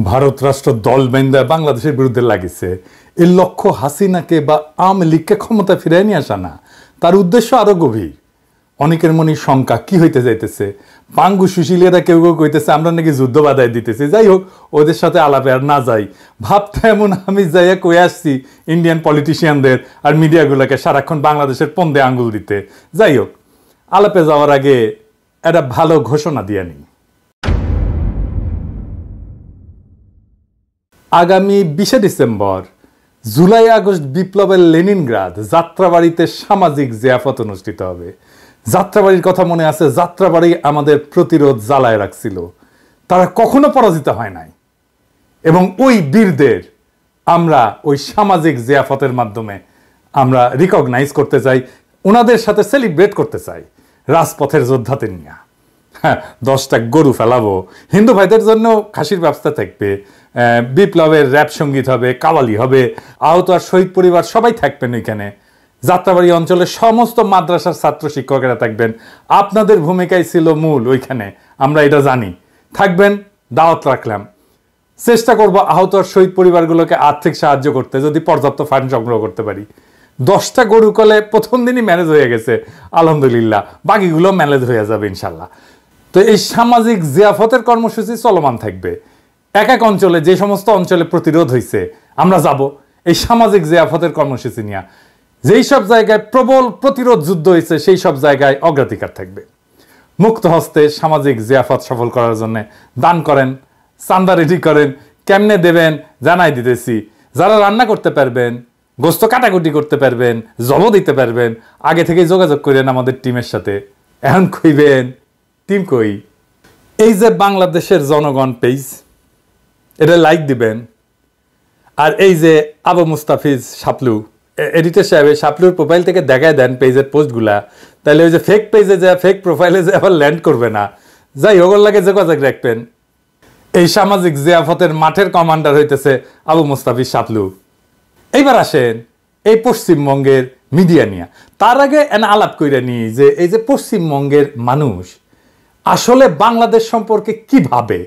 ভারত রাষ্ট্র দল বেঁধে বাংলাদেশের বিরুদ্ধে লাগিছে। এর লক্ষ্য হাসিনাকে বা আওয়ামী লীগকে ক্ষমতা ফিরিয়ে নিয়ে আসা না, তার উদ্দেশ্য আরো গভীর। অনেকের মনে শঙ্কা কি হইতে যাইতেছে, পাঙ্গু সুশীলেরা কেউ কেউ কইতেছে আমরা নাকি যুদ্ধ বাধাই দিতেছি। যাই হোক, ওদের সাথে আলাপে আর না যাই, ভাবতে এমন আমি যাইয়া কয়ে আসছি ইন্ডিয়ান পলিটিশিয়ানদের আর মিডিয়াগুলোকে সারাক্ষণ বাংলাদেশের পন্দে আঙ্গুল দিতে। যাই হোক, আলাপে যাওয়ার আগে একটা ভালো ঘোষণা দিয়ে নিই। আগামী 20 ডিসেম্বর জুলাই আগস্ট বিপ্লবের লেনিনগ্রাদ যাত্রাবাড়িতে সামাজিক জিয়াফত অনুষ্ঠিত হবে। যাত্রাবাড়ির কথা মনে আছে? যাত্রাবাড়ি আমাদের প্রতিরোধ জ্বালায় রাখছিল, তারা কখনো পরাজিত হয় নাই। এবং ওই বীরদের আমরা ওই সামাজিক জিয়াফতের মাধ্যমে আমরা রিকগনাইজ করতে চাই, ওনাদের সাথে সেলিব্রেট করতে চাই রাজপথের যোদ্ধাদের নিয়ে। হ্যাঁ, 10টা গরু ফেলাবো, হিন্দু ভাইদের জন্য খাসির ব্যবস্থা থাকবে, বিপ্লবের র্যাপ সঙ্গীত হবে, কাওয়ালি হবে, আহত আর শহীদ পরিবার সবাই থাকবেন ওইখানে। যাত্রাবাড়ি অঞ্চলের সমস্ত মাদ্রাসার ছাত্র শিক্ষকেরা থাকবেন। আপনাদের ভূমিকাই ছিল মূল ওইখানে, আমরা এটা জানি। থাকবেন, দাওয়াত রাখলাম। চেষ্টা করব আহত আর শহীদ পরিবারগুলোকে আর্থিক সাহায্য করতে, যদি পর্যাপ্ত ফান্ড সংগ্রহ করতে পারি। 10টা গরু কলে প্রথম দিনই ম্যানেজ হয়ে গেছে আলহামদুলিল্লাহ, বাকিগুলো ম্যানেজ হয়ে যাবে ইনশাল্লাহ। তো এই সামাজিক জিয়াফতের কর্মসূচি চলমান থাকবে। এক এক অঞ্চলে, যে সমস্ত অঞ্চলে প্রতিরোধ হয়েছে আমরা যাব এই সামাজিক জিয়াফতের কর্মসূচি নিয়ে। যেই সব জায়গায় প্রবল প্রতিরোধ যুদ্ধ হয়েছে সেই সব জায়গায় অগ্রাধিকার থাকবে। মুক্ত হস্তে সামাজিক জিয়াফত সফল করার জন্য দান করেন, চান্দা রেডি করেন। কেমনে দেবেন জানাই দিতেছি। যারা রান্না করতে পারবেন, গোস্ত কাটাকুটি করতে পারবেন, জব দিতে পারবেন, আগে থেকেই যোগাযোগ করেন আমাদের টিমের সাথে। এখন কইবেন টিম কই? এই যে বাংলাদেশের জনগণ পেজ, এটা লাইক দিবেন। আর এই যে আবু মুস্তাফিজ শাপলু এডিটর সাহেব, শাপলুর প্রোফাইল থেকে দেখায় দেন পেজের পোস্টগুলা, তাহলে ওই যে ফেক পেজে যায়, ফেক প্রোফাইলে যায় আবার ল্যান্ড করবে না। যাই হোক, লাগে যোগাযোগ রাখবেন। এই সামাজিক জিয়াফতের মাঠের কমান্ডার হইতেছে আবু মুস্তাফিজ শাপলু। এইবার আসেন এই পশ্চিমবঙ্গের মিডিয়া নিয়ে। তার আগে আলাপ কইরা নিই যে এই যে পশ্চিমবঙ্গের মানুষ আসলে বাংলাদেশ সম্পর্কে কি ভাবে।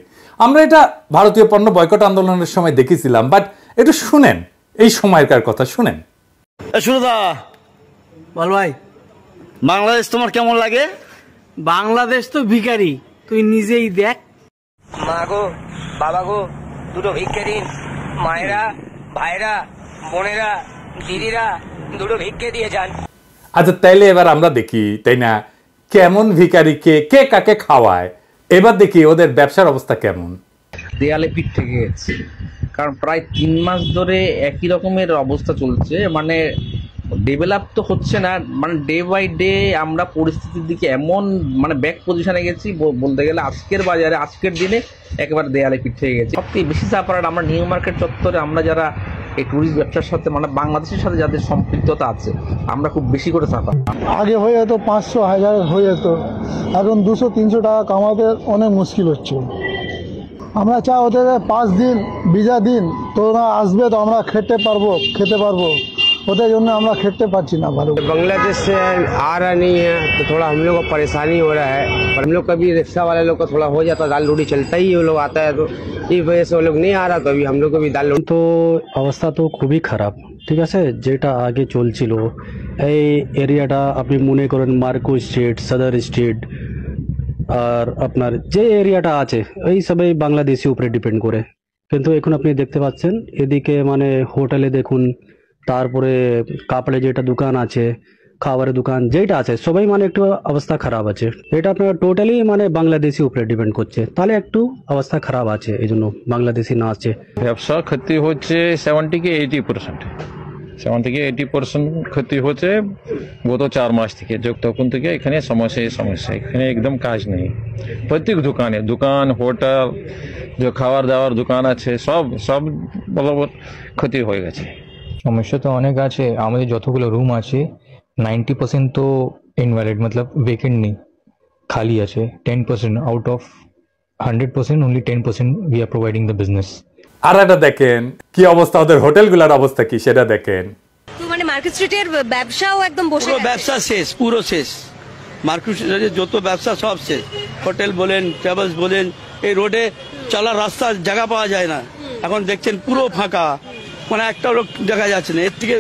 আমরা এটা ভারতীয় পণ্য বয়কট আন্দোলনের সময় দেখেছিলাম, বাট একটু শুনেন এই সময়কার কথা শুনেন। সুরদা বল ভাই, বাংলাদেশ তোমার কেমন লাগে? বাংলাদেশ তো ভিখারি, তুই নিজেই দেখ। মা গো, বাবা গো, দুটো ভিক্ষে দিন। মায়েরা, ভাইরা, বোনেরা, দিদিরা দুটো ভিক্ষে দিয়ে যান। আচ্ছা, তাইলে এবার আমরা দেখি, তাই না, কেমন ভিখারিকে কে কাকে খাওয়ায়। এবার দেখি ওদের ব্যবসার অবস্থা কেমন। দেয়ালে পিঠ থেকে গেছে, কারণ প্রায় 3 মাস ধরে একই রকমের অবস্থা চলছে। মানে ডেভেলপ তো হচ্ছে না, মানে ডে বাই ডে আমরা পরিস্থিতির দিকে এমন মানে ব্যাক পজিশনে গেছি, বলতে গেলে আজকের বাজারে আজকের দিনে একেবারে দেয়ালে পিঠ থেকে গেছে। সবথেকে বেশি চাপার আমরা নিউ মার্কেট চত্বরে, আমরা যারা এই ট্যুরিস্ট ব্যবসার সাথে মানে বাংলাদেশের সাথে যাদের সম্পৃক্ততা আছে, আমরা খুব বেশি করে চাপা। আগে হয়ে যেত 500-1000 হয়ে যেত, এখন 200-300 টাকা কামাতে অনেক মুশকিল হচ্ছে। আমরা চাই ওদের 5 দিন ভিসা দিন, তোরা আসবে তো আমরা খেতে পারবো। ওদের জন্য আমরা খেতে পারছি না ভালো। बांग्लादेश से आ रहा नहीं है तो थोड़ा हम लोग को परेशानी हो रहा है। पर हम लोग कभी रिक्शा वाले लोग का थोड़ा हो जाता, दाल रोटी चलता ही वो लोग आता है, तो इस वजह से वो लोग नहीं आ रहा। तो अभी हम लोग को भी दाल रोटी তো অবস্থা তো খুবই খারাপ, ঠিক আছে। যেটা আগে চলছিল এই এরিয়াটা আপনি মনে করেন মার্কো স্ট্রিট, সদর স্ট্রিট, আর আপনার যে এরিয়াটা আছে এই সবাই বাংলাদেশি উপরে ডিপেন্ড করে। কিন্তু এখন আপনি দেখতে পাচ্ছেন এদিকে মানে হোটেলে দেখুন, তারপরে কাপড়ে যেটা দোকান আছে, খাবারের দোকান যেটা আছে, সবাই মানে একটু অবস্থা খারাপ আছে। এটা আপনার টোটালি মানে বাংলাদেশি উপরে ডিপেন্ড করছে, তাহলে একটু অবস্থা খারাপ আছে, এই জন্য বাংলাদেশি না আছে। ব্যবসা ক্ষতি হচ্ছে 70-80%, 70-80% ক্ষতি হচ্ছে গত 4 মাস থেকে। তখন থেকে এখানে সমস্যা, এখানে একদম কাজ নেই। প্রত্যেক দোকান, হোটেল, যে খাবার দাবার দোকান আছে, সব বরাবর ক্ষতি হয়ে গেছে। সমস্যা তো অনেক আছে। আমাদের যতগুলো রুম আছে 90% তো ইনভ্যালিড, মতলব ভেকেন্ট নেই, খালি আছে। 10% out of 100%, only 10% we are providing the business. আর এটা দেখেন কি অবস্থা, ওদের হোটেলগুলোর অবস্থা কি সেটা দেখেন। তো মানে মার্কেট স্ট্রিটের ব্যবসাও একদম বসে গেছে, ব্যবসা শেষ, পুরো শেষ। মার্কেট স্ট্রিটের যত ব্যবসা সব শেষ। হোটেল বলেন, ট্রাভেলস বলেন, এই রোডে চলার রাস্তা জায়গা পাওয়া যায় না। এখন দেখছেন পুরো ফাঁকা, মানে একটা লোক দেখা যাচ্ছে না। এর থেকে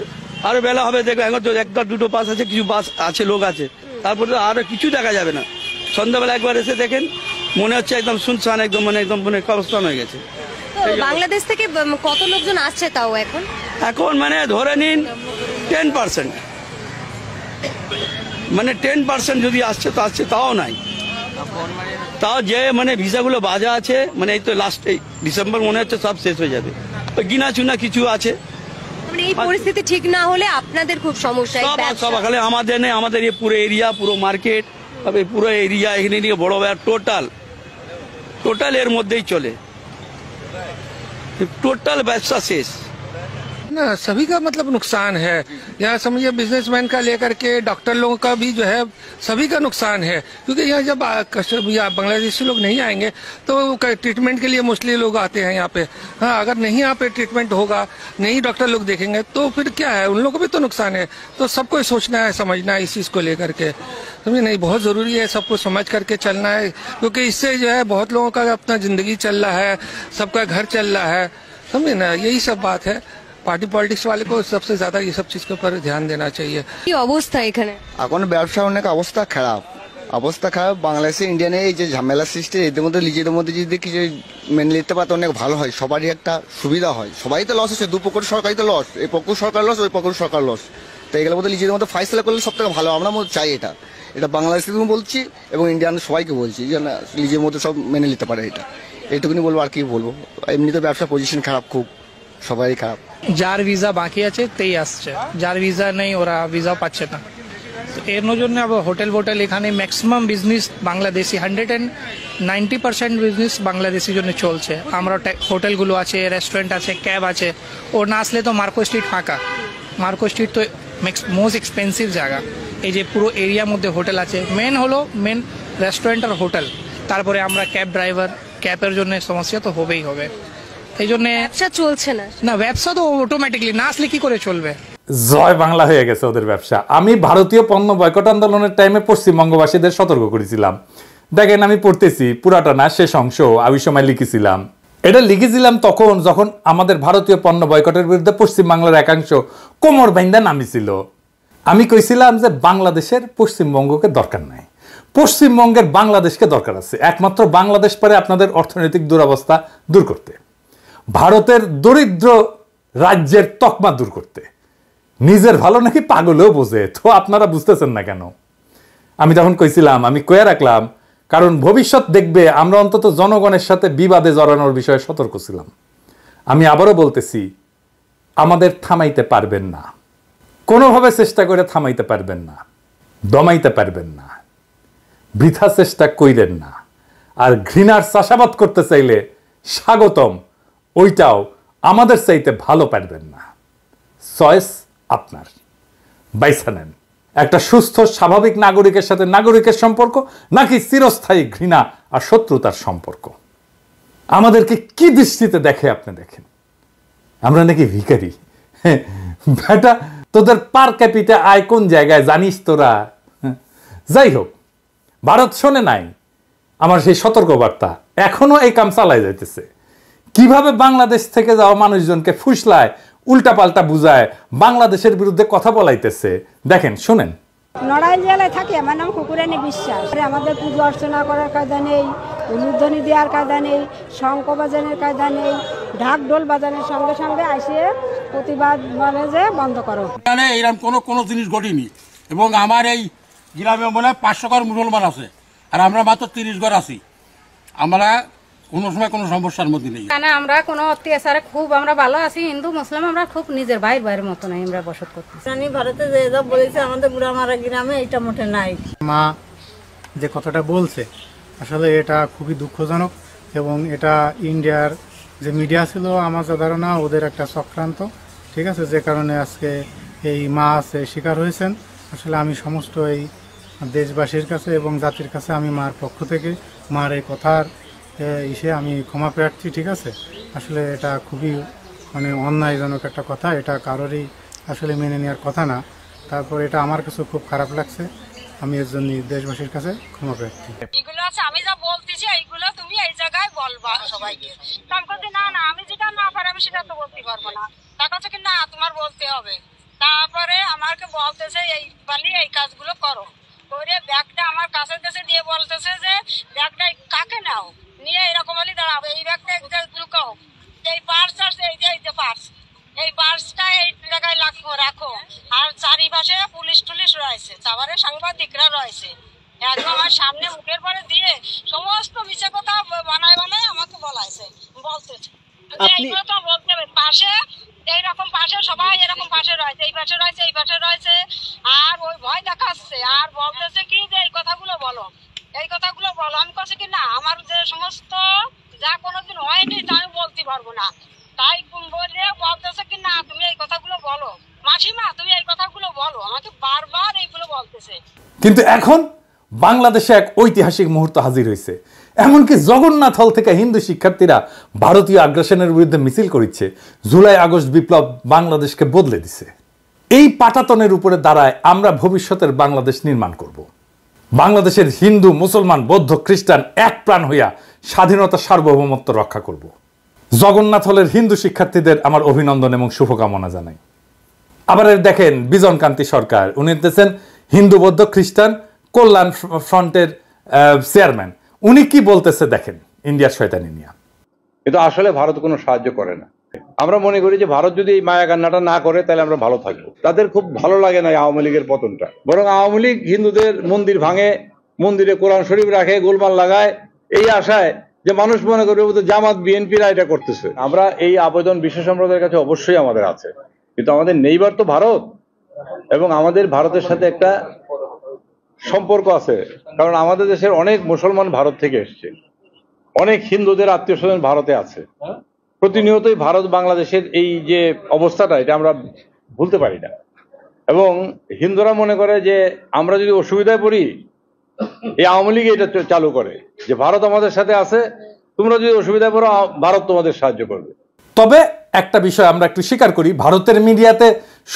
আরো বেলা হবে দেখবে, এখন তো একটা দুটো বাস আছে, কিছু বাস আছে, লোক আছে, তারপরে তো আরো কিছু দেখা যাবে না। সন্ধ্যাবেলা একবার এসে দেখেন মনে হচ্ছে একদম শুনশান, একদম মানে কবরস্থান হয়ে গেছে। বাংলাদেশ থেকে কত লোকজন আসছে তাও এখন? এখন মানে ধরে নিন 10%, মানে 10% যদি আসছে তো আসছে, তাও নাই। তাও যে মানে ভিসাগুলো বাজা আছে, মানে এই তো লাস্ট এই ডিসেম্বর মনে হচ্ছে সব শেষ হয়ে যাবে। ওই গিনা চুনা কিছু আছে। মানে এই পরিস্থিতি ঠিক না হলে আপনাদের খুব সমস্যা। সব খালি আমাদের নেই, আমাদের এই পুরো এরিয়া, পুরো মার্কেট, পুরো এরিয়া এখানে নিয়ে বড় টোটাল এর মধ্যেই চলে, টোটাल ব্যবসা শেষ। ना सभी का मतलब नुकसान है, यहाँ समझिए बिजनेसमैन का लेकर के डॉक्टर लोगों का भी जो है सभी का नुकसान है, क्योंकि यहाँ जब बांग्लादेशी लोग नहीं आएंगे तो ट्रीटमेंट के लिए मोस्टली लोग आते हैं यहाँ पे। हाँ, अगर नहीं यहाँ पे ट्रीटमेंट होगा, नहीं डॉक्टर लोग देखेंगे तो फिर क्या है, उन लोगों को भी तो नुकसान है। तो सबको सोचना है, समझना है इस चीज को लेकर के, समझे नहीं, बहुत जरूरी है सबको समझ करके चलना है, क्योंकि इससे जो है बहुत लोगों का अपना जिंदगी चल रहा है, सबका घर चल रहा है, समझे ना, यही सब बात है। পার্টি পলিটিক্স वाले को सबसे ज्यादा ये सब चीज के ऊपर ध्यान देना चाहिए। কি অবস্থা এখানে? এখন ব্যবসা অনেক অবস্থা খারাপ, বাংলাদেশে ইন্ডিয়ানে এই যে ঝামেলা সৃষ্টি, এদের মধ্যে নিজেদের মধ্যে যদি কিছু মেনে নিতে পারতো অনেক ভালো হয়, সবারই একটা সুবিধা হয়। সবাই তো লস হচ্ছে, দুপক্ষের সরকারই তো লস, এই পক্ষ সরকার লস, ওই পক্ষ সরকার লস। তো এগুলোর মধ্যে নিজেদের মধ্যে ফাইসলা করলে সব থেকে ভালো। আমরা চাই এটা বাংলাদেশে বলছি এবং ইন্ডিয়ান সবাইকে বলছি যে না, নিজের মধ্যে সব মেনে নিতে পারে, এইটুকুনি বলবো, আর কি বলবো। এমনিতে ব্যবসা পজিশন খারাপ, খুব সবাই খারাপ। যার ভিসা বাকি আছে তেই আসছে, যার ভিসা নেই ওরা ভিসা পাচ্ছে না। এর জন্য হোটেল এখানে ম্যাক্সিমাম বিজনেস বাংলাদেশি, 190% বিজনেস বাংলাদেশির জন্য চলছে। আমরা হোটেলগুলো আছে, রেস্টুরেন্ট আছে, ক্যাব আছে। ও না আসলে তো মার্কো স্ট্রিট ফাঁকা। মার্কো স্ট্রিট তো মোস্ট এক্সপেন্সিভ জায়গা। এই যে পুরো এরিয়ার মধ্যে হোটেল আছে, মেন রেস্টুরেন্ট আর হোটেল। তারপরে আমরা ক্যাব ড্রাইভার, ক্যাবের জন্য সমস্যা তো হবেই হবে। এই জন্য ব্যবসা চলছে না, ব্যবসা তো অটোমেটিকলি না আসলে কি করে চলবে। জয় বাংলা হয়ে গেছে ওদের ব্যবসা। আমি ভারতীয় পণ্য বয়কট আন্দোলনের টাইমে পশ্চিমবঙ্গবাসীদের সতর্ক করেছিলাম। দেখেন আমি পড়তেছি, পুরাটা না, শেষ অংশ আমি সময় লিখেছিলাম। এটা লিখেছিলাম তখন যখন আমাদের ভারতীয় পণ্য বয়কটের বিরুদ্ধে পশ্চিমবাংলার একাংশ কোমর বাইন্দা নামিছিল। আমি কইছিলাম যে বাংলাদেশের পশ্চিমবঙ্গকে দরকার নাই, পশ্চিমবঙ্গের বাংলাদেশকে দরকার আছে। একমাত্র বাংলাদেশ পারে আপনাদের অর্থনৈতিক দুরবস্থা দূর করতে, ভারতের দরিদ্র রাজ্যের তকমা দূর করতে। নিজের ভালো নাকি পাগলেও বোঝে, তো আপনারা বুঝতেছেন না কেন? আমি তখন কইছিলাম, আমি কয়ে রাখলাম, কারণ ভবিষ্যৎ দেখবে আমরা অন্তত জনগণের সাথে বিবাদে জড়ানোর বিষয়ে সতর্ক ছিলাম। আমি আবারও বলতেছি, আমাদের থামাইতে পারবেন না, কোনোভাবে চেষ্টা করে থামাইতে পারবেন না, দমাইতে পারবেন না, বৃথা চেষ্টা কইরেন না। আর ঘৃণার চাষাবাদ করতে চাইলে স্বাগতম, ওইটাও আমাদের চাইতে ভালো পারবেন না। চয়েস আপনার, বাইছা নেন। একটা সুস্থ স্বাভাবিক নাগরিকের সাথে নাগরিকের সম্পর্ক, নাকি চিরস্থায়ী ঘৃণা আর শত্রুতার সম্পর্ক। আমাদেরকে কি দৃষ্টিতে দেখে আপনি দেখেন, আমরা নাকি ভিখারি? বেটা, তোদের পার ক্যাপিটা আয় কোন জায়গায় জানিস তোরা? যাই হোক, ভারত শোনে নাই আমার সেই সতর্কবার্তা, এখনো এই কাম চালায় যাইতেছে। কিভাবে বাংলাদেশ থেকে যাওয়া মানুষজনকে ফুসলায়, উল্টাপাল্টা বুঝায়, বাংলাদেশের বিরুদ্ধে কথা বলাইতেছে। দেখেন, শুনেন। নড়াইল জেলায় থাকি, আমার নাম কুকুরানি বিশ্বাস। আমাদের পুজো অর্চনা করার কায়দা নেই, উলুধ্বনি দেওয়ার কায়দা নেই, শঙ্খ বাজানোর কায়দা নেই, ঢাক ঢোল বাজানোর সঙ্গে সঙ্গে আসিয়ে প্রতিবাদ বলে যে বন্ধ করো। এখানে এইরকম কোনো জিনিস ঘটেনি, এবং আমার এই গ্রামে মনে হয় 500 ঘর মুসলমান আছে, আর আমরা মাত্র 30 ঘর আছি। আমরা কোনো সময় কোনো সমস্যার মধ্যে নেই। আমরা কোনো অত্যাচারে খুব আমরা ভালো আছি, হিন্দু মুসলিম আমরা খুব নিজের ভাইয়ের মতো নাই আমরা বসত করতেছি। ভারতে যে যা বলেছে আমাদের বুড়ামারা গ্রামে এটা মোটে নাই। মা যে কথাটা বলছে আসলে এটা খুবই দুঃখজনক, এবং এটা ইন্ডিয়ার যে মিডিয়া ছিল আমার যা ধারণা ওদের একটা চক্রান্ত, ঠিক আছে, যে কারণে আজকে এই মা আছে শিকার হয়েছেন। আসলে আমি সমস্ত এই দেশবাসীর কাছে এবং জাতির কাছে আমি মার পক্ষ থেকে মার এই কথার আমি ক্ষমা প্রার্থী, ঠিক আছে। আসলে এটা খুবই মানে অন্যায়জনক একটা কথা, এটা কারোরই আসলে মেনে নেওয়ার কথা না। তারপর এটা আমার কাছে খুব খারাপ লাগছে, আমি এর জন্য দেশবাসীর কাছে ক্ষমা প্রার্থী। এগুলো আছে আমি যা বলতেছি এইগুলো তুমি এই জায়গায় বলবা সবাইকে। আমি বলছি না না আমি যেটা না পারি আমি সেটা তো বলতে পারবো না। তার কাছে কি না তোমার বলতে হবে। তারপরে আমাকে বলতেছে এই বালি এই কাজগুলো করো করে ব্যাগটা আমার কাছে কাছে দিয়ে বলতেছে যে ব্যাগটা কাকে নাও নিয়ে এরকম বলি দাঁড়াবো এই ব্যাগটা লুকাও এই পার্স আছে এই যে পার্স এই পার্সটা এই জায়গায় রাখো আর চারিপাশে পুলিশ টুলিশ রয়েছে তারপরে সাংবাদিকরা রয়েছে একদম আমার সামনে মুখের পরে দিয়ে সমস্ত মিছে কথা বানায় বানায় আমাকে বলতেছে এইগুলো তো বলতে হবে পাশে এইরকম পাশে সবাই এরকম পাশে রয়েছে এই পাশে রয়েছে এই পাশে রয়েছে আর ওই ভয় দেখাচ্ছে আর বলতেছে কি যে এই কথাগুলো বলো আমি কাছে কি না আমার যে সমস্ত যা কোনোদিন হয়নি তা আমি বলতে পারবো না তাই বলে বলতেছে কি না তুমি এই কথাগুলো বলো মাসিমা তুমি এই কথাগুলো বলো আমাকে বারবার এইগুলো বলতেছে। কিন্তু এখন বাংলাদেশে এক ঐতিহাসিক মুহূর্ত হাজির হয়েছে। এমনকি জগন্নাথ হল থেকে হিন্দু শিক্ষার্থীরা ভারতীয় আগ্রাসনের বিরুদ্ধে মিছিল করেছে। জুলাই আগস্ট বিপ্লব বাংলাদেশকে বদলে দিছে। এই পাটাতনের উপরে দাঁড়ায় আমরা ভবিষ্যতের বাংলাদেশ নির্মাণ করব। বাংলাদেশের হিন্দু মুসলমান বৌদ্ধ খ্রিস্টান এক প্রাণ হইয়া স্বাধীনতা সার্বভৌমত্ব রক্ষা করব। জগন্নাথ হলের হিন্দু শিক্ষার্থীদের আমার অভিনন্দন এবং শুভকামনা জানাই। আবার দেখেন বিজন কান্তি সরকার, উনি হচ্ছেন হিন্দু বৌদ্ধ খ্রিস্টান কল্যাণ ফ্রন্টের চেয়ারম্যান। উনি কি বলতেছে দেখেন ইন্ডিয়ার শয়তানি নিয়ে। কিন্তু আসলে ভারত কোনো সাহায্য করে না। আমরা মনে করি যে ভারত যদি এই মায়া কান্নাটা না করে তাহলে আমরা ভালো থাকবো। তাদের খুব ভালো লাগে না আওয়ামী লীগের পতনটা, বরং আওয়ামী লীগ হিন্দুদের মন্দির ভাঙে, মন্দিরে কোরআন শরীফ রাখে, গোলমাল লাগায় এই আশায় যে মানুষ মনে করবে জামাত বিএনপিরা এটা করতেছে। আমরা এই আবেদন বিশ্ব সম্প্রদায়ের কাছে অবশ্যই আমাদের আছে, কিন্তু আমাদের নেইবার তো ভারত এবং আমাদের ভারতের সাথে একটা সম্পর্ক আছে। কারণ আমাদের দেশের অনেক মুসলমান ভারত থেকে এসছে, অনেক হিন্দুদের আত্মীয় স্বজন ভারতে আছে। প্রতিনিয়তই ভারত বাংলাদেশের এই যে অবস্থাটা এটা আমরা ভুলতে পারি না। এবং হিন্দুরা মনে করে যে আমরা যদি অসুবিধায় পড়ি এই আওয়ামী লীগ এটা চালু করে যে ভারত আমাদের সাথে আছে, তোমরা যদি অসুবিধায় পড়ো ভারত তোমাদের সাহায্য করবে। তবে একটা বিষয় আমরা একটু স্বীকার করি, ভারতের মিডিয়াতে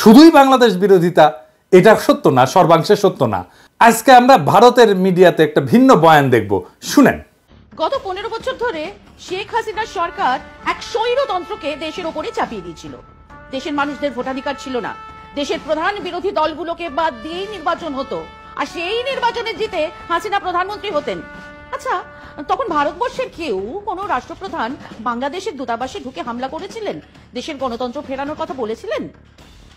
শুধুই বাংলাদেশ বিরোধিতা এটা সত্য না, সর্বাংশে সত্য না। আজকে আমরা ভারতের মিডিয়াতে একটা ভিন্ন বয়ান দেখব, শুনেন। গত 15 বছর ধরে শেখ হাসিনার সরকার এক স্বৈরতন্ত্রকে দেশের ওপরে চাপিয়ে দিয়েছিল। দেশের মানুষদের ভোটাধিকার ছিল না, দেশের প্রধান বিরোধী দলগুলোকে বাদ দিয়েই নির্বাচন হতো, আর সেই নির্বাচনে জিতে হাসিনা প্রধানমন্ত্রী হতেন। আচ্ছা, তখন ভারতবর্ষের কেউ কোনো রাষ্ট্রপ্রধান বাংলাদেশের দূতাবাসে ঢুকে হামলা করেছিলেন, দেশের গণতন্ত্র ফেরানোর কথা বলেছিলেন?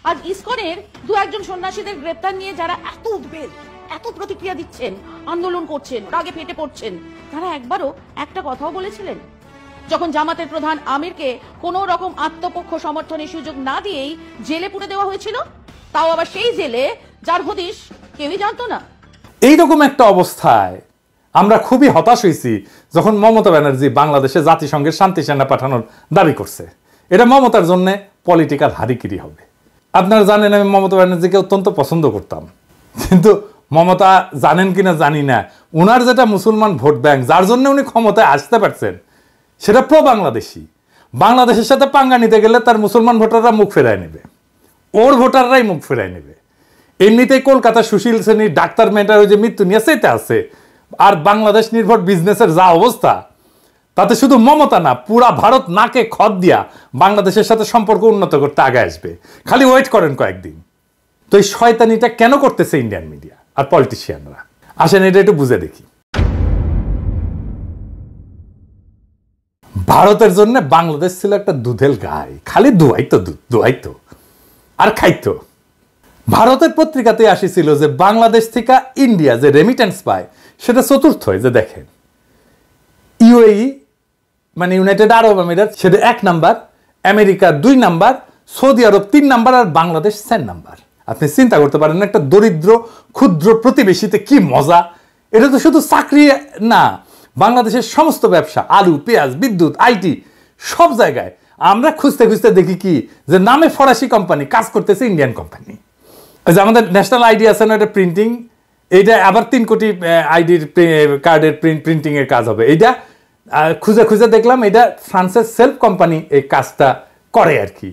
আজ ইসকনের 2-1 সন্ন্যাসীদের গ্রেপ্তার নিয়ে যারা এত উদ্বেগ, এত প্রতিক্রিয়া দিচ্ছেন, আন্দোলন করছেন, রাগে ফেটে পড়ছেন, তারা একবারও একটা কথাও বলেছিলেন? যখন জামাতের প্রধান আমিরকে কোনো রকম আত্মপক্ষ সমর্থনের সুযোগ না দিয়েই জেলে পুরে দেওয়া হয়েছিল, তাও আবার সেই জেলে যার হদিশ কেউই জানতো না। এইরকম একটা অবস্থায় আমরা খুবই হতাশ হয়েছি যখন মমতা ব্যানার্জি বাংলাদেশে জাতিসংঘের শান্তি সেনা পাঠানোর দাবি করছে। এটা মমতার জন্য পলিটিক্যাল হারিকিরি হবে। আপনারা জানেন আমি মমতা ব্যানার্জিকে অত্যন্ত পছন্দ করতাম, কিন্তু মমতা জানেন কিনা জানি না, ওনার যেটা মুসলমান ভোট ব্যাংক যার জন্য উনি ক্ষমতায় আসতে পারছেন সেটা প্রো বাংলাদেশি। বাংলাদেশের সাথে পাঙ্গা নিতে গেলে তার মুসলমান ভোটাররা মুখ ফেরায় নেবে, ওর ভোটাররাই মুখ ফেরায় নেবে। এমনিতেই কলকাতা সুশীল শ্রেণীর ডাক্তার মেয়েটার ওই যে মৃত্যু নিয়ে সেটা আছে, আর বাংলাদেশ নির্ভর বিজনেসের যা অবস্থা তাতে শুধু মমতা না পুরা ভারত নাকে খত দিয়া বাংলাদেশের সাথে সম্পর্ক উন্নত করতে আগে আসবে। খালি ওয়েট করেন কয়েকদিন। তো এই শয়তানিটা কেন করতেছে ইন্ডিয়ান মিডিয়া আর পলিটিশিয়ানরা? আসেন এটা একটু বুঝে দেখি। ভারতের জন্য বাংলাদেশ ছিল একটা দুধের গাই, খালি দুয়াইতো দুধ দুয়াইতো আর খাইতো। ভারতের পত্রিকাতে আসিছিল যে বাংলাদেশ থেকে ইন্ডিয়া যে রেমিটেন্স পায় সেটা চতুর্থ। যে দেখেন ইউএই মানে ইউনাইটেড আরব আমিরাত সেটা 1 নাম্বার, আমেরিকা 2 নাম্বার, সৌদি আরব 3 নাম্বার আর বাংলাদেশ 4 নাম্বার। আপনি চিন্তা করতে পারেন একটা দরিদ্র ক্ষুদ্র প্রতিবেশীতে কি মজা। এটা তো শুধু চাকরি না, বাংলাদেশের সমস্ত ব্যবসা, আলু পেঁয়াজ বিদ্যুৎ আইটি সব জায়গায় আমরা খুঁজতে খুঁজতে দেখি কি যে নামে ফরাসি কোম্পানি কাজ করতেছে ইন্ডিয়ান কোম্পানি। যে আমাদের ন্যাশনাল আইডি আছে না, এটা প্রিন্টিং, এইটা আবার 3 কোটি আইডির কার্ডের প্রিন্টিং এর কাজ হবে। এইটা খুঁজে খুঁজে দেখলাম এটা ফ্রান্সের সেলফ কোম্পানি এই কাজটা করে আর কি।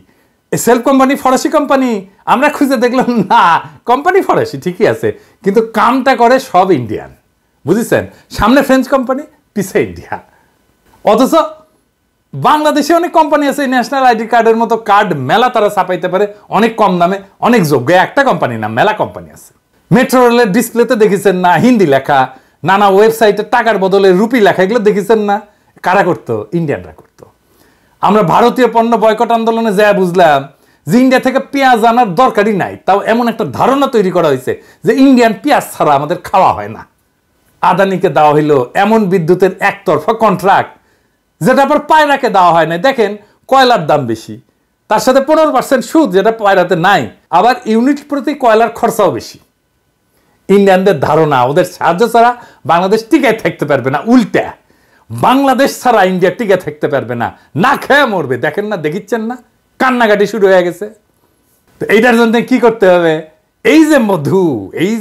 সেলফ কোম্পানি ফরাসি কোম্পানি, আমরা খুঁজে দেখলাম না, কোম্পানি ফরাসি ঠিকই আছে, কিন্তু কামটা করে সব ইন্ডিয়ান, বুঝেছেন? সামনে ফ্রেঞ্চ কোম্পানি, পিছে ইন্ডিয়া। অথচ বাংলাদেশে অনেক কোম্পানি আছে, ন্যাশনাল আইডি কার্ডের মতো কার্ড মেলা তারা ছাপাইতে পারে অনেক কম দামে, অনেক যোগ্য। একটা কোম্পানি না, মেলা কোম্পানি আছে। মেট্রো রেলের ডিসপ্লেতে দেখেছেন না হিন্দি লেখা, নানা ওয়েবসাইটে টাকার বদলে রুপি লেখা, এগুলো দেখেছেন না? কারা করতো? ইন্ডিয়ানরা করতো। আমরা ভারতীয় পণ্য বয়কট আন্দোলনে যা বুঝলাম যে ইন্ডিয়া থেকে পেঁয়াজ আনার দরকারই নাই, তাও এমন একটা ধারণা তৈরি করা হয়েছে যে ইন্ডিয়ান পেঁয়াজ ছাড়া আমাদের খাওয়া হয় না। আদানিকে দেওয়া হইলো এমন বিদ্যুতের একতরফা কন্ট্রাক্ট যেটা আবার পায়রাকে দেওয়া হয় না। দেখেন কয়লার দাম বেশি, তার সাথে 15% সুদ, যেটা পায়রাতে নাই। আবার ইউনিট প্রতি কয়লার খরচাও বেশি। ইন্ডিয়ানদের ধারণা ওদের সাহায্য ছাড়া বাংলাদেশ টিকায় থাকতে পারবে না, উল্টা বাংলাদেশ ছাড়া ইন্ডিয়া টিকে থাকতে পারবে না, না খেয়ে মরবে। দেখেন না, দেখিচ্ছেন না, কান্নাকাটি শুরু হয়ে গেছে। তো এইটার জন্য কি করতে হবে? এই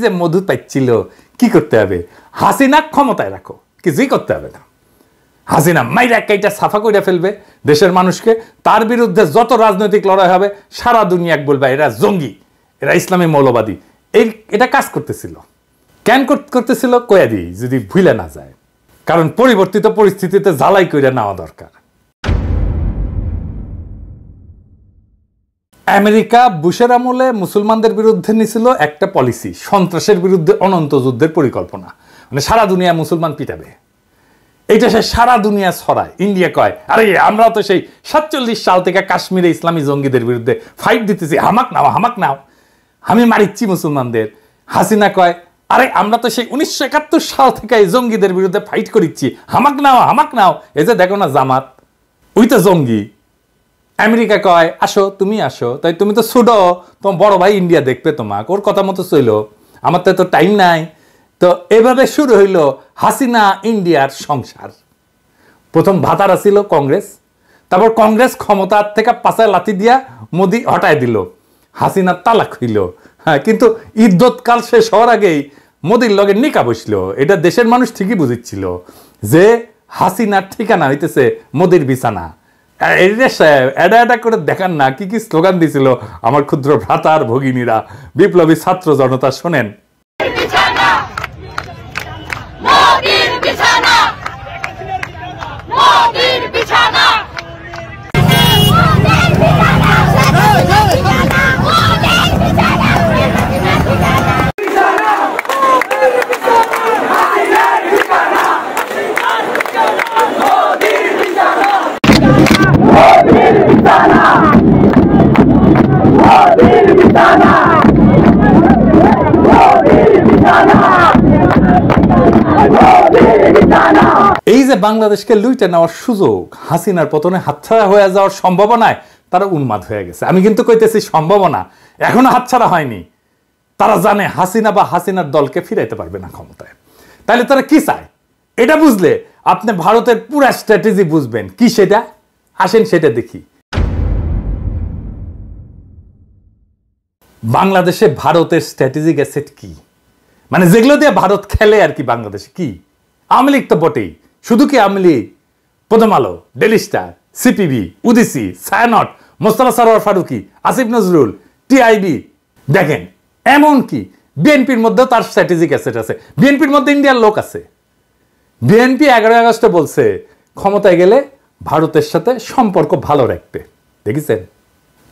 যে মধু পাইছিল, কি করতে হবে? হাসিনা ক্ষমতায় রাখো, কিছুই করতে হবে না। হাসিনা মাইরা কাইটা সাফা করে ফেলবে দেশের মানুষকে। তার বিরুদ্ধে যত রাজনৈতিক লড়াই হবে সারা দুনিয়া বলবে এরা জঙ্গি, এরা ইসলামী মৌলবাদী। এটা কাজ করতেছিল। কেন করতেছিল কয়া দিই, যদি ভুলে না যায়, কারণ পরিবর্তিত পরিস্থিতিতে জ্বালাই কইরা নেওয়া দরকার। আমেরিকা বুশের আমলে মুসলমানদের বিরুদ্ধে নিছিল একটা পলিসি, সন্ত্রাসের বিরুদ্ধে অনন্ত যুদ্ধের পরিকল্পনা, মানে সারা দুনিয়া মুসলমান পিটাবে। এইটা সে সারা দুনিয়া ছড়ায়। ইন্ডিয়া কয় আরে আমরা তো সেই 47 সাল থেকে কাশ্মীরে ইসলামী জঙ্গিদের বিরুদ্ধে ফাইট দিতেছি, হামাক নাও, আমি মারিচ্ছি মুসলমানদের। হাসিনা কয় আরে আমরা তো সেই 1971 সাল থেকে এই জঙ্গিদের বিরুদ্ধে ফাইট করিচ্ছি, হামাক নাও। এই যে দেখো না জামাত, ওই তো জঙ্গি। আমেরিকা কয় আসো, তুমি আসো, তাই তুমি তো ছোট, তোমার বড় ভাই ইন্ডিয়া দেখবে তোমাকে, ওর কথা মতো চইলো, আমার তো এত টাইম নাই। তো এভাবে শুরু হইল হাসিনা ইন্ডিয়ার সংসার। প্রথম ভাতারা ছিল কংগ্রেস, তারপর কংগ্রেস ক্ষমতার থেকে পাশায় লাথি দিয়া মোদি হটায় দিল, হাসিনা তালাক হইল। হ্যাঁ, কিন্তু ইদ্যৎকাল শেষ হওয়ার আগেই মোদির লগে নিকা বসলো। এটা দেশের মানুষ ঠিকই বুঝেছিল যে হাসিনার ঠিকানা হইতেছে মোদির বিছানা। এটা করে দেখান না কি কি স্লোগান দিছিল আমার ক্ষুদ্র ভ্রাতার ভগিনীরা, বিপ্লবী ছাত্র জনতা। শোনেন, এই যে বাংলাদেশকে লুইটে নেওয়ার সুযোগ, হাসিনার পতনে হাতছাড়া হয়ে যাওয়ার সম্ভাবনায় তারা উন্মাদ হয়ে গেছে। আমি কিন্তু কইতেছি সম্ভাবনা, এখনো হাতছাড়া হয়নি। তারা জানে হাসিনা বা হাসিনার দলকে ফিরাইতে পারবে না ক্ষমতায়। তাহলে তারা কি চায় এটা বুঝলে আপনি ভারতের পুরা স্ট্র্যাটেজি বুঝবেন। কি সেটা? আসেন সেটা দেখি। বাংলাদেশে ভারতের স্ট্র্যাটেজিক অ্যাসেট কি, মানে যেগুলো দিয়ে ভারত খেলে আর কি। বাংলাদেশে কি? আওয়ামী লীগ তো বটেই, শুধু কি Awami League? Prothom Alo, Daily Star, CPB, Udichi, Chhayanaut, Mostofa Sarwar Farooki, Asif Nazrul, TIB. দেখেন এমন কি বিএনপির মধ্যেও তার স্ট্র্যাটেজিক অ্যাসেট আছে। বিএনপির মধ্যে ইন্ডিয়ার লোক আছে। বিএনপি 11 আগস্টে বলছে ক্ষমতায় গেলে ভারতের সাথে সম্পর্ক ভালো রাখতে। দেখেছেন?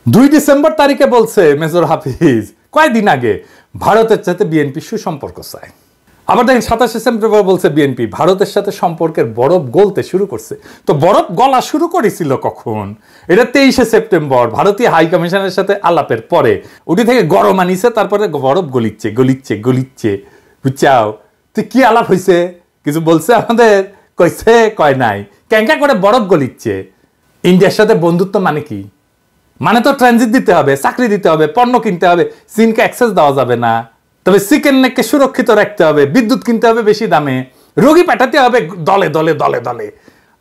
2 ডিসেম্বর তারিখে বলছে মেজর হাফিজ কয়েকদিন আগে ভারতের সাথে বিএনপি সুসম্পর্ক চায়। আবার দেখেন 27 সেপ্টেম্বর বলছে বিএনপি ভারতের সাথে সম্পর্কের বরফ গলতে শুরু করছে। তো বরফ গলা শুরু করেছিল কখন? এটা 23 সেপ্টেম্বর ভারতীয় হাই কমিশনের সাথে আলাপের পরে। উঠি থেকে গরম আনিছে, তারপরে বরফ গলিচ্ছে। বুঝছাও? তো কি আলাপ হয়েছে? কিছু বলছে আমাদের? কইছে কয় নাই। ক্যাঙ্কা করে বরফ গলিচ্ছে। ইন্ডিয়ার সাথে বন্ধুত্ব মানে কি? মানে তো ট্রানজিট দিতে হবে, চাকরি দিতে হবে, পণ্য কিনতে হবে, চীনকে অ্যাক্সেস দেওয়া যাবে না। তবে চিকেন নেককে সুরক্ষিত রাখতে হবে, বিদ্যুৎ কিনতে হবে বেশি দামে, রোগী পাঠাতে হবে দলে দলে।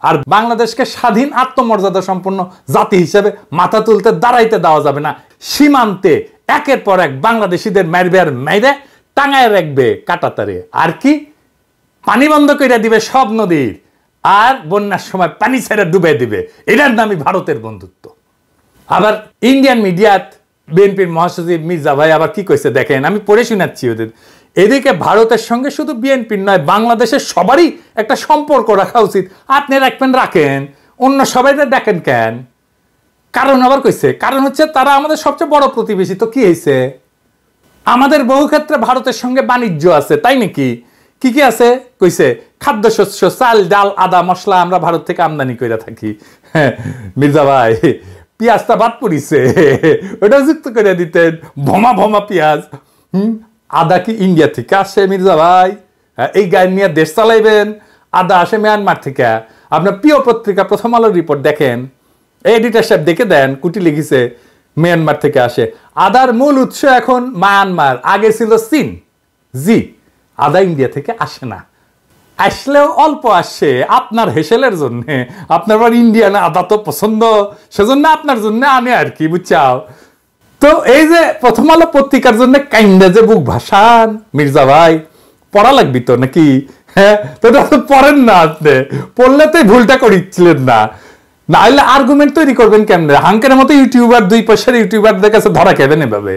আর বাংলাদেশকে স্বাধীন আত্মমর্যাদা সম্পন্ন জাতি হিসেবে মাথা তুলতে দাঁড়াইতে দেওয়া যাবে না। সীমান্তে একের পর এক বাংলাদেশিদের মাইরে টাঙায় রাখবে কাটাতারে। আর কি? পানি বন্ধ করে দিবে সব নদীর, আর বন্যার সময় পানি ছেড়ে ডুবে দিবে। এটার নামই ভারতের বন্ধুত্ব। আবার ইন্ডিয়ান মিডিয়াত বিএনপির মহাসচিব মির্জা ভাই আবার কি কইছে দেখেন, আমি পড়ে শোনাচ্ছি ওদের। এদিকে ভারতের সঙ্গে শুধু বিএনপির নয়, বাংলাদেশের সবারই একটা সম্পর্ক রাখা উচিত। আপনি রাখেন, অন্য সবাই দেখেন কেন? কারণ আবার কইছে, কারণ হচ্ছে তারা আমাদের সবচেয়ে বড় প্রতিবেশী। তো কি হয়েছে? আমাদের বহু ক্ষেত্রে ভারতের সঙ্গে বাণিজ্য আছে, তাই নাকি? কি কি আছে কইছে? খাদ্যশস্য, চাল, ডাল, আদা, মশলা আমরা ভারত থেকে আমদানি করে থাকি। হ্যাঁ মির্জা ভাই, পেঁয়াজটা বাদ পড়িছে, ওটা যুক্ত করে দিতেন। ভমা ভমা পেঁয়াজ। আদা কি ইন্ডিয়া থেকে আসে মির্জা ভাই? এই গায়ে নিয়ে দেশ চালাইবেন? আদা আসে মিয়ানমার থেকে। আপনার প্রিয় পত্রিকা প্রথম আলোর রিপোর্ট দেখেন, এডিটর সাহেব দেখে দেন, কুটি লিখেছে মিয়ানমার থেকে আসে। আদার মূল উৎস এখন মায়ানমার, আগে ছিল চীন। জি, আদা ইন্ডিয়া থেকে আসে না, আসলেও অল্প আসে আপনার হেসেলের জন্য। আপনার আবার ইন্ডিয়ান আদা তো পছন্দ, সেজন্য আপনার জন্য আনে আর কি, বুঝছাও? তো এই যে প্রথম আলো পত্রিকার জন্য কাইন্ডা যে বুক ভাসান মির্জা ভাই, পড়া লাগবি তো নাকি? হ্যাঁ, তো পড়েন না, আপনি পড়লে তো ভুলটা করিচ্ছিলেন না, না হলে আর্গুমেন্ট তৈরি করবেন কেমনে? হাঙ্কের মতো ইউটিউবার, 2 পয়সার ইউটিউবারদের কাছে ধরা খেবেন এভাবে।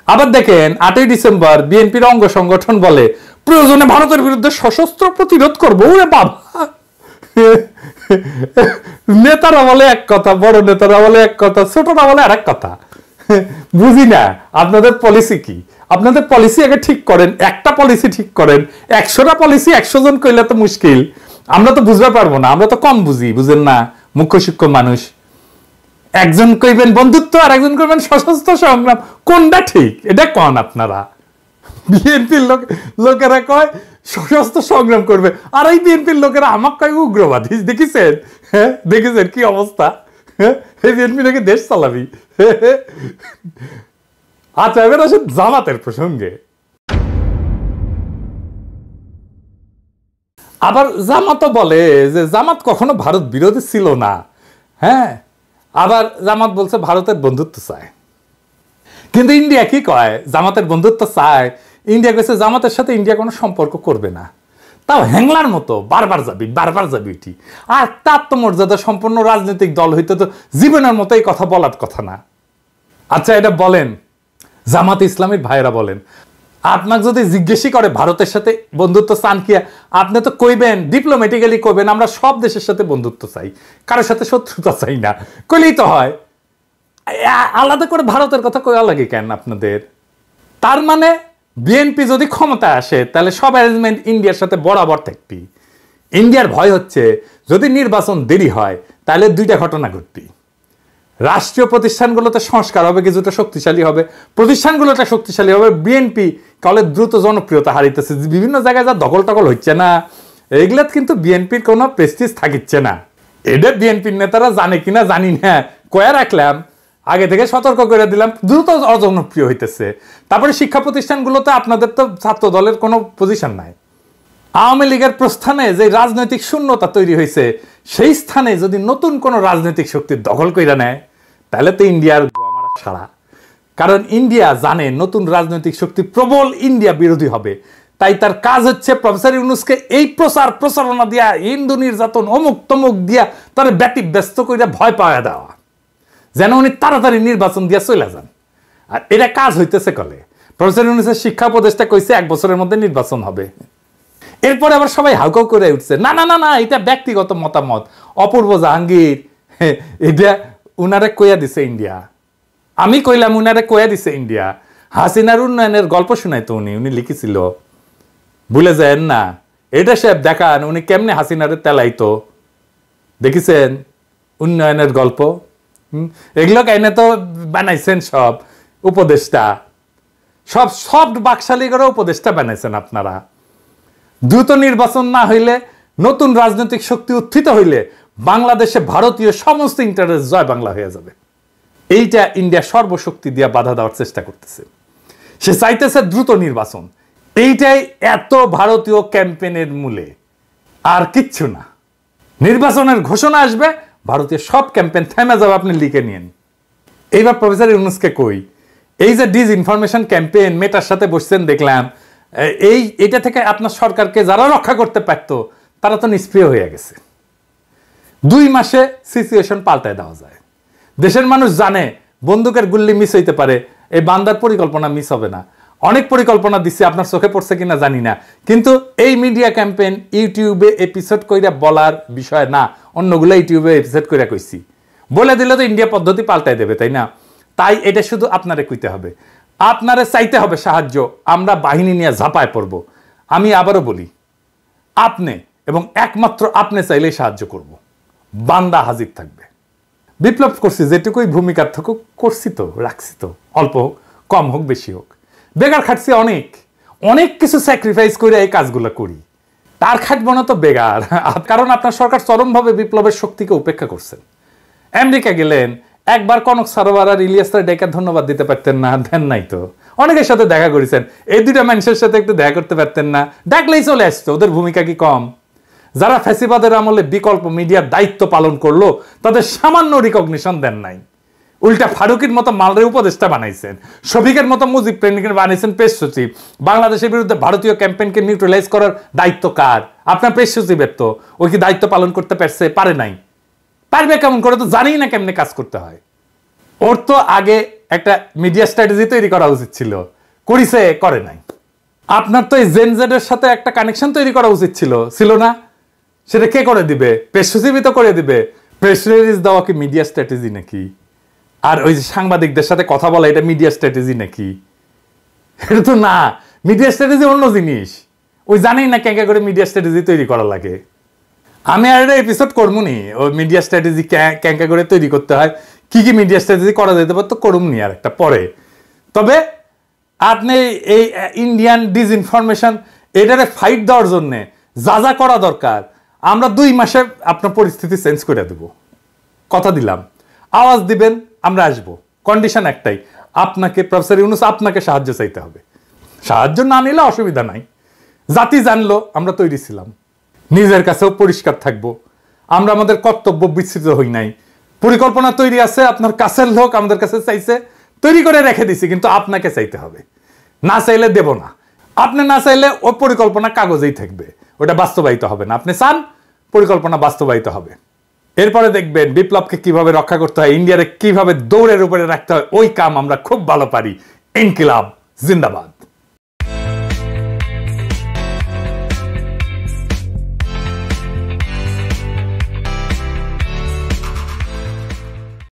আবার দেখেন 8ই ডিসেম্বর বিএনপির অঙ্গ সংগঠন বলে প্রয়োজনে ভারতের বিরুদ্ধে সশস্ত্র প্রতিরোধ করবো। ওরে বাবা, নেতারা বলে এক কথা, বড় নেতারা বলে এক কথা, ছোটরা বলে আরেক কথা। বুঝি না আপনাদের পলিসি কি? আপনাদের পলিসি আগে ঠিক করেন, একটা পলিসি ঠিক করেন। 100টা পলিসি 100 জন কইলে তো মুশকিল, আমরা তো বুঝতে পারবো না, আমরা তো কম বুঝি, বুঝেন না, মুখ্য শিক্ষক মানুষ। একজন কইবেন বন্ধুত্ব আর একজন কইবেন সশস্ত্র সংগ্রাম, কোনটা ঠিক এটা কন আপনারা? বিএনপির লোকেরা কয় সশস্ত্র সংগ্রাম করবে, আর এই বিএনপির লোকেরা আমাকে কয় উগ্রবাদী। দেখেছেন? হ্যাঁ দেখেছেন কি অবস্থা? এই বিএনপি নাকি দেশ চালাবি। আচ্ছা, এবার আসেন জামাতের প্রসঙ্গে। আবার জামাতও বলে যে জামাত কখনো ভারত বিরোধী ছিল না। হ্যাঁ, আবার জামাত বলছে ভারতের বন্ধুত্ব চায়, কিন্তু ইন্ডিয়া কি কয়? জামাতের বন্ধুত্ব চায়, ইন্ডিয়া কইছে জামাতের সাথে ইন্ডিয়া কোনো সম্পর্ক করবে না। তাও হ্যাংলার মতো বারবার যাবি এটি। আর তার তো মর্যাদা সম্পন্ন রাজনৈতিক দল হইতে তো জীবনের মতো এই কথা বলার কথা না। আচ্ছা, এটা বলেন, জামাত ইসলামের ভাইয়েরা বলেন, আপনাকে যদি জিজ্ঞেসই করে ভারতের সাথে বন্ধুত্ব চান কি, আপনি তো কইবেন, ডিপ্লোম্যাটিক্যালি কইবেন আমরা সব দেশের সাথে বন্ধুত্ব চাই, কারোর সাথে শত্রুতা চাই না, কইলেই তো হয়। আলাদা করে ভারতের কথা কইয়া লাগে কেন আপনাদের? তার মানে বিএনপি যদি ক্ষমতায় আসে তাহলে সব অ্যারেঞ্জমেন্ট ইন্ডিয়ার সাথে বরাবর থাকবি। ইন্ডিয়ার ভয় হচ্ছে যদি নির্বাচন দেরি হয় তাহলে 2টা ঘটনা ঘটবি। রাষ্ট্রীয় প্রতিষ্ঠানগুলোতে সংস্কার হবে, কিছুটা শক্তিশালী হবে, প্রতিষ্ঠানগুলোটা শক্তিশালী হবে। বিএনপি কলে দ্রুত জনপ্রিয়তা হারিতেছে, বিভিন্ন জায়গায় যা দখল টকল হচ্ছে না, এগুলা কিন্তু বিএনপির কোনো প্রেস্টিজ থাকিচ্ছে না। এটা বিএনপির নেতারা জানে কিনা জানি না, কয়া রাখলাম, আগে থেকে সতর্ক করে দিলাম, দ্রুত অজনপ্রিয় হইতেছে। তারপরে শিক্ষা প্রতিষ্ঠানগুলোতে আপনাদের তো ছাত্র দলের কোনো পজিশন নাই। আওয়ামী লীগের প্রস্থানে যে রাজনৈতিক শূন্যতা তৈরি হয়েছে, সেই স্থানে যদি নতুন কোনো রাজনৈতিক শক্তি দখল করে নেয় তাহলে তো ইন্ডিয়ার সারা। কারণ ইন্ডিয়া জানে নতুন রাজনৈতিক শক্তি প্রবল ইন্ডিয়া বিরোধী হবে, তাই তার কাজ হচ্ছে প্রফেসর ইউনূসকে এই প্রচারণা দিয়া, হিন্দু নির্যাতন, অমুক তমুক দিয়া তার ব্যস্ত করে ভয় পাওয়া দেওয়া, যেন উনি তাড়াতাড়ি নির্বাচন দিয়া চলে যান। আর এটা কাজ হইতেছে কলে। প্রফেসর ইউনূসের শিক্ষা উপদেষ্টা কইছে 1 বছরের মধ্যে নির্বাচন হবে। এরপরে আবার সবাই হাউকাউ করে উঠছে, না না না না, এটা ব্যক্তিগত মতামত, অপূর্ব জাহাঙ্গীর এটা উনারে কইয়া দিছে ইন্ডিয়া। আমি কইলাম উনারে কইয়া দিছে ইন্ডিয়া। হাসিনার উন্নয়নের গল্প শুনাইতো উনি লিখেছিল, ভুলে যায় না? এটা সাহেব দেখান উনি কেমনে হাসিনারে তেলাইতো, দেখেছেন উন্নয়নের গল্প? এগুলো কাইনে তো বানাইছেন সব উপদেষ্টা, সব সফট বাকশালী করে উপদেষ্টা বানাইছেন আপনারা। দ্রুত নির্বাচন না হইলে, নতুন রাজনৈতিক শক্তি উত্থিত হইলে বাংলাদেশে ভারতীয় সমস্ত ইন্টারেস্ট জয় বাংলা হয়ে যাবে। এইটা ইন্ডিয়া সর্বশক্তি দিয়ে বাধা দেওয়ার চেষ্টা করতেছে। সে চাইতেছে দ্রুত নির্বাচন। এইটাই এত ভারতীয় ক্যাম্পেইনের মূলে, আর কিচ্ছু না। নির্বাচনের ঘোষণা আসবে, ভারতীয় সব ক্যাম্পেইন থেমে যাবে, আপনি লিখে নিন। এইবার প্রফেসর ইউনূসকে কই, এই যে ডিসইনফরমেশন ক্যাম্পেইন, মেটার সাথে বসছেন দেখলাম, এইটা থেকে আপনার সরকারকে যারা রক্ষা করতে পারত তারা তো নিষ্ক্রিয় হয়ে গেছে। 2 মাসে সিচুয়েশন পাল্টায় দেওয়া যায়। দেশের মানুষ জানে বন্দুকের গুল্লি মিস হইতে পারে, এই বান্দার পরিকল্পনা মিস হবে না। অনেক পরিকল্পনা দিচ্ছে, আপনার চোখে পড়ছে কিনা জানি না, কিন্তু এই মিডিয়া ক্যাম্পেইন ইউটিউবে এপিসোড কইরা বলার বিষয় না, অন্যগুলো ইউটিউবে এপিসোড কইরা কইছি। বলে দিলে তো ইন্ডিয়া পদ্ধতি পাল্টাই দেবে, তাই না? তাই এটা শুধু আপনারে কইতে হবে, আপনারে চাইতে হবে সাহায্য, আমরা বাহিনী নিয়ে ঝাঁপায় পড়ব। আমি আবারও বলি, আপনি এবং একমাত্র আপনি চাইলেই সাহায্য করব, বান্দা হাজির থাকবে। বিপ্লব করছি যেটুকুই ভূমিকার থাকুক করছি তো, রাখছি তো, অল্প হোক কম হোক বেশি হোক। বেকার খাটছি অনেক, অনেক কিছু স্যাক্রিফাইস করে এই কাজগুলো করি, তার খাটবো না তো বেগার। কারণ আপনার সরকার চরমভাবে বিপ্লবের শক্তিকে উপেক্ষা করছেন। আমেরিকা গেলেন, একবার কনক সারোয়ার আর ইলিয়াসের ডেকে ধন্যবাদ দিতে পারতেন না? দেন নাই তো। অনেকের সাথে দেখা করেছেন, এই দুইটা মানুষের সাথে একটু দেখা করতে পারতেন না? ডাকলেই চলে আসতো, ওদের ভূমিকা কি কম? যারা ফ্যাসিবাদের আমলে বিকল্প মিডিয়ার দায়িত্ব পালন করলো তাদের সামান্য রিকগনিশন দেন নাই। উল্টা ফারুকের মতো মালরে উপদেষ্টা বানাইছেন, শফিকের মতো মুজিব প্রেমিকের বানাইছেন পেশ সচিব। বাংলাদেশের বিরুদ্ধে ভারতীয় ক্যাম্পেইনকে নিউট্রালাইজ করার দায়িত্ব কার? আপনার পেশ সচিবের। তো ওই কি দায়িত্ব পালন করতে পারছে? পারে নাই। পারবে কেমন করে? তো জানেই না কেমনে কাজ করতে হয়। ওর তো আগে একটা মিডিয়া স্ট্র্যাটেজি তৈরি করা উচিত ছিল, করিছে? করে নাই। আপনার তো এই জেনজেডের সাথে একটা কানেকশন তৈরি করা উচিত ছিল না? সেটা কে করে দিবে? প্রেস সচিবই তো করে দিবে। প্রেস রিলিজ দেওয়া কি মিডিয়া স্ট্র্যাটেজি নাকি? আর ওই যে সাংবাদিকদের সাথে কথা বলা, এটা মিডিয়া স্ট্র্যাটেজি নাকি? এটা তো না, মিডিয়া স্ট্র্যাটেজি অন্য জিনিস। ওই জানেই না ক্যাঙ্কা করে মিডিয়া স্ট্র্যাটেজি তৈরি করা লাগে। আমি আর একটা এপিসোড করবো নি ওই মিডিয়া স্ট্র্যাটেজি ক্যাঙ্কা করে তৈরি করতে হয়, কি কি মিডিয়া স্ট্র্যাটেজি করা যেতে পারতো করুম নি আর একটা পরে। তবে আপনি এই ইন্ডিয়ান ডিসইনফরমেশন এটারে ফাইট দেওয়ার জন্যে যা যা করা দরকার আমরা 2 মাসে আপনার পরিস্থিতি চেঞ্জ করে দেব, কথা দিলাম। আওয়াজ দিবেন, আমরা আসব। কন্ডিশন একটাই, আপনাকে প্রফেসর ইউনূস আপনাকে সাহায্য চাইতে হবে। সাহায্য না নিলে অসুবিধা নাই, জাতি জানলো আমরা তৈরি ছিলাম। নিজের কাছেও পরিষ্কার থাকবো, আমরা আমাদের কর্তব্য বিস্তৃত হই নাই। পরিকল্পনা তৈরি আছে, আপনার কাছের লোক আমাদের কাছে চাইছে, তৈরি করে রেখে দিছি, কিন্তু আপনাকে চাইতে হবে। না চাইলে দেব না। আপনি না চাইলে ওই পরিকল্পনা কাগজেই থাকবে, ওটা বাস্তবায়িত হবে না। আপনি চান, পরিকল্পনা বাস্তবায়িত হবে। এরপরে দেখবেন বিপ্লবকে কিভাবে রক্ষা করতে হয়, ইন্ডিয়ারে কিভাবে দৌড়ের উপরে রাখতে হয়, ওই কাম আমরা খুব ভালো পারি। ইনকিলাব জিন্দাবাদ।